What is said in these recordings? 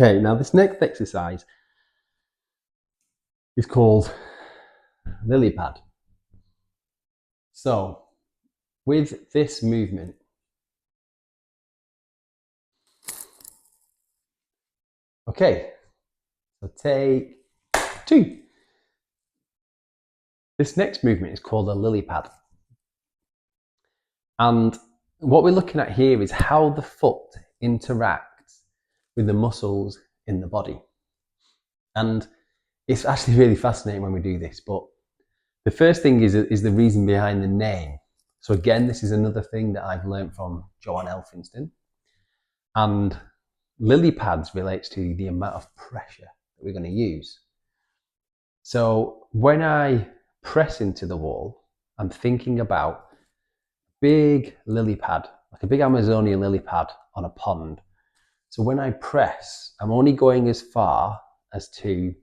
Okay, now this next exercise is called lily pad. So with this movement, okay, so take 2. This next movement is called a lily pad. And what we're looking at here is how the foot interacts with the muscles in the body. And it's actually really fascinating when we do this, but the first thing is the reason behind the name. So again, this is another thing that I've learned from Joanne Elphinston. And lily pads relates to the amount of pressure that we're going to use. So when I press into the wall, I'm thinking about big lily pad, like a big Amazonian lily pad on a pond. So when I press, I'm only going as far as to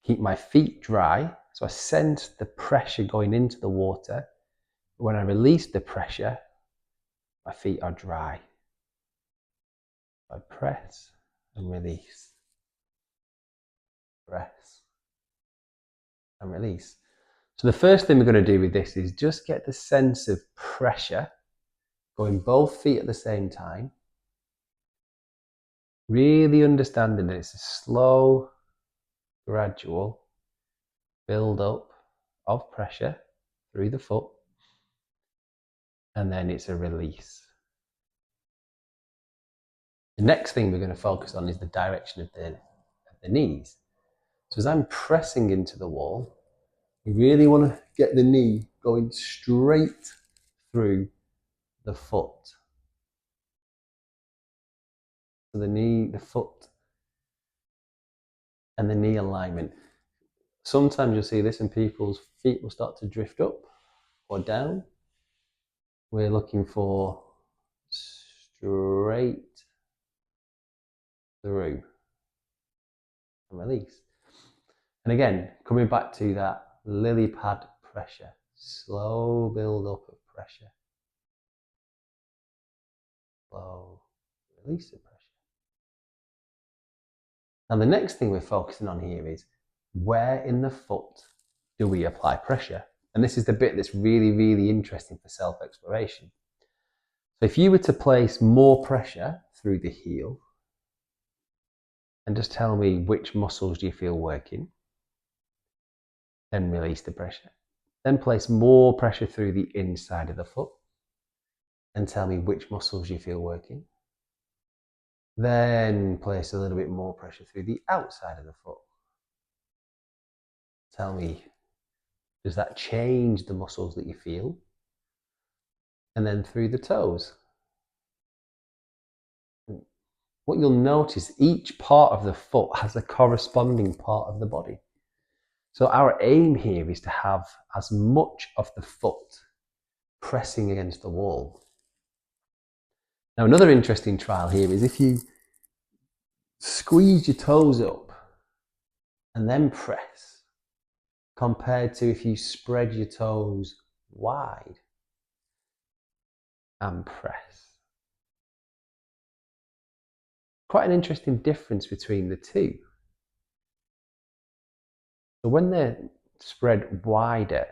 keep my feet dry. So I sense the pressure going into the water. When I release the pressure, my feet are dry. I press and release. Press and release. So the first thing we're going to do with this is just get the sense of pressure going both feet at the same time. Really understanding that it's a slow, gradual build up of pressure through the foot, and then it's a release. The next thing we're going to focus on is the direction of the knees. So as I'm pressing into the wall, we really want to get the knee going straight through the foot. So the knee, the foot, and the knee alignment. Sometimes you'll see this and people's feet will start to drift up or down. We're looking for straight through and release. And again, coming back to that lily pad pressure, slow build up of pressure, slow release of pressure. Now the next thing we're focusing on here is where in the foot do we apply pressure? And this is the bit that's really, really interesting for self-exploration. So if you were to place more pressure through the heel, and just tell me which muscles do you feel working, then release the pressure. Then place more pressure through the inside of the foot, and tell me which muscles you feel working. Then place a little bit more pressure through the outside of the foot. Tell me, does that change the muscles that you feel? And then through the toes. What you'll notice, each part of the foot has a corresponding part of the body. So our aim here is to have as much of the foot pressing against the wall. Now another interesting trial here is if you squeeze your toes up and then press, compared to if you spread your toes wide and press. Quite an interesting difference between the two. So when they're spread wider,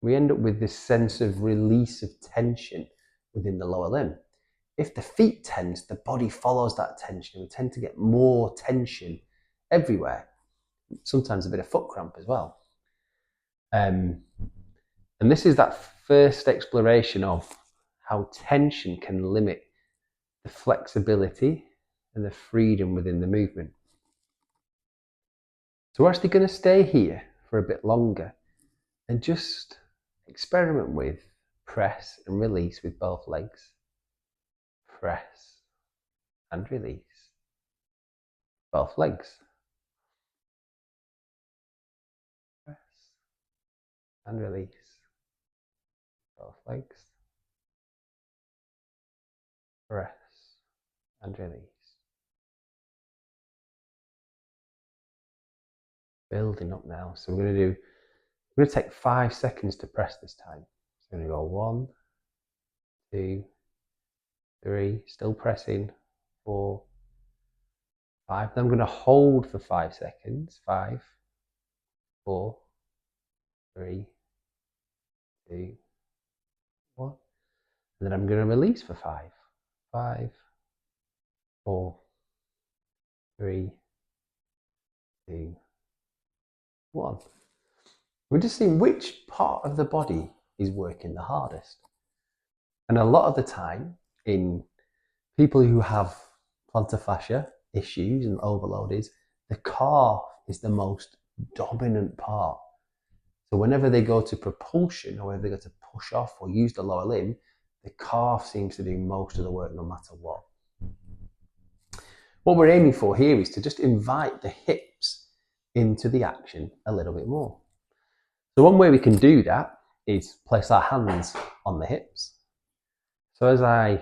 we end up with this sense of release of tension within the lower limb. If the feet tense, the body follows that tension. We tend to get more tension everywhere. Sometimes a bit of foot cramp as well. And this is that first exploration of how tension can limit the flexibility and the freedom within the movement. So we're actually going to stay here for a bit longer and just experiment with press and release with both legs. Press and release both legs. Press and release both legs. Press and release. Building up now. So we're going to take 5 seconds to press this time. So we're going to go 1, 2, 3, still pressing, 4, 5. Then I'm going to hold for 5 seconds. 5, 4, 3, 2, 1. And then I'm going to release for 5. 5, 4, 3, 2, 1. We're just seeing which part of the body is working the hardest. And a lot of the time, in people who have plantar fascia issues and overload, is the calf is the most dominant part. So whenever they go to propulsion, or whenever they go to push off or use the lower limb, the calf seems to do most of the work no matter what. What we're aiming for here is to just invite the hips into the action a little bit more. So one way we can do that is place our hands on the hips. So as I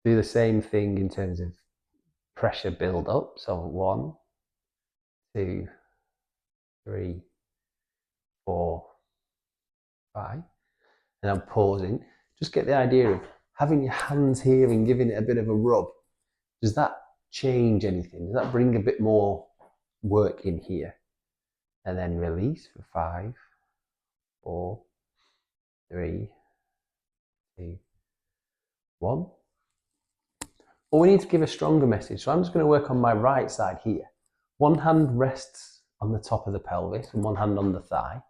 do the same thing in terms of pressure build up, so 1, 2, 3, 4, 5, and I'm pausing, just get the idea of having your hands here and giving it a bit of a rub. Does that change anything? Does that bring a bit more work in here? And then release for 5, 4, 3, 2, 1. Well, we need to give a stronger message. So I'm just going to work on my right side here. One hand rests on the top of the pelvis and one hand on the thigh.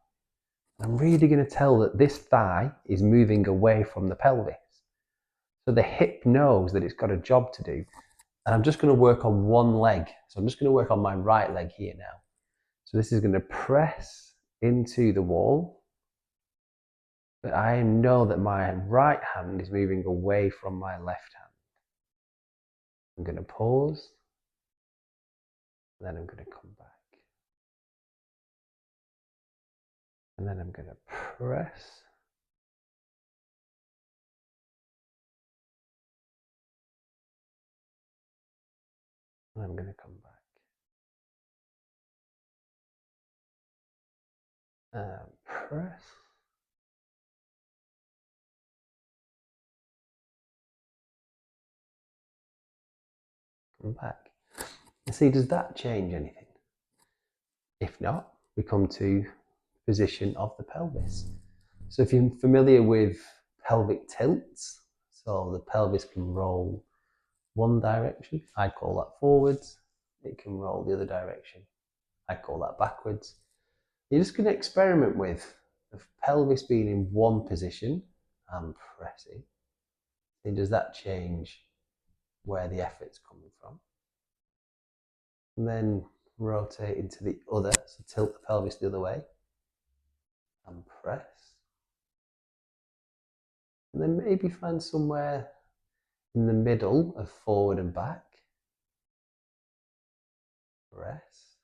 I'm really going to tell that this thigh is moving away from the pelvis. So the hip knows that it's got a job to do. And I'm just going to work on one leg. So I'm just going to work on my right leg here now. So this is going to press into the wall. But I know that my right hand is moving away from my left hand. I'm going to pause. Then I'm going to come back. And then I'm going to press. And I'm going to come back. And press. Come back. And see, does that change anything? If not, we come to position of the pelvis. So if you're familiar with pelvic tilts, so the pelvis can roll one direction, I call that forwards. It can roll the other direction, I call that backwards. You're just going to experiment with the pelvis being in one position and pressing. And does that change where the effort's coming from? And then rotate into the other, so tilt the pelvis the other way and press. And then maybe find somewhere in the middle of forward and back. Press.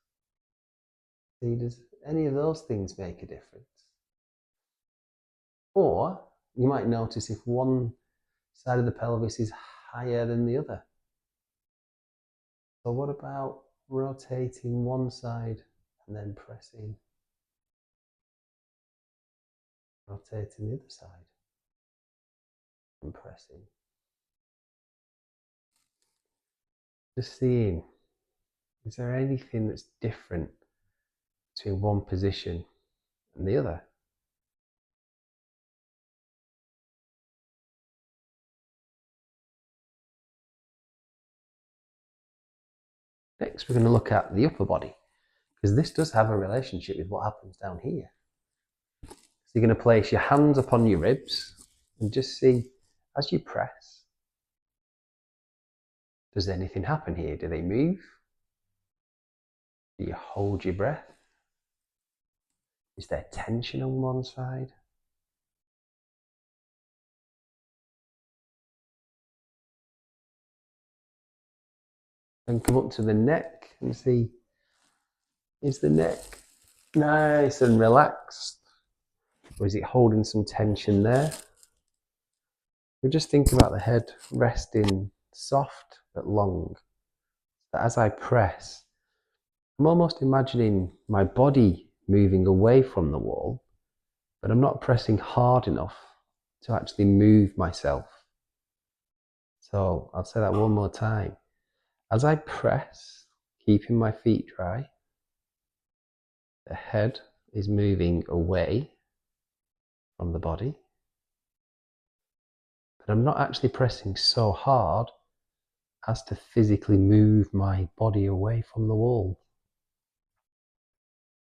See, does any of those things make a difference? Or you might notice if one side of the pelvis is higher than the other. So what about rotating one side and then pressing? Rotating the other side and pressing. Just seeing, is there anything that's different between one position and the other? Next, we're going to look at the upper body, because this does have a relationship with what happens down here. So you're going to place your hands upon your ribs and just see, as you press, does anything happen here? Do they move? Do you hold your breath? Is there tension on one side? And come up to the neck and see, is the neck nice and relaxed? Or is it holding some tension there? We just think about the head resting soft but long. But as I press, I'm almost imagining my body moving away from the wall, but I'm not pressing hard enough to actually move myself. So I'll say that one more time. As I press, keeping my feet dry, the head is moving away from the body, but I'm not actually pressing so hard as to physically move my body away from the wall.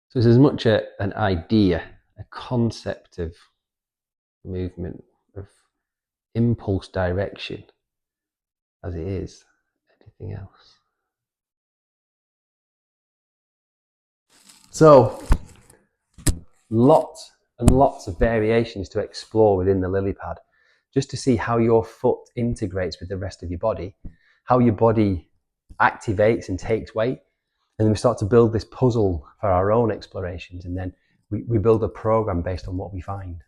So it's as much an idea, a concept of movement, of impulse direction, as it is anything else. So, lots and lots of variations to explore within the lily pad, just to see how your foot integrates with the rest of your body, how your body activates and takes weight. And then we start to build this puzzle for our own explorations, and then we build a program based on what we find.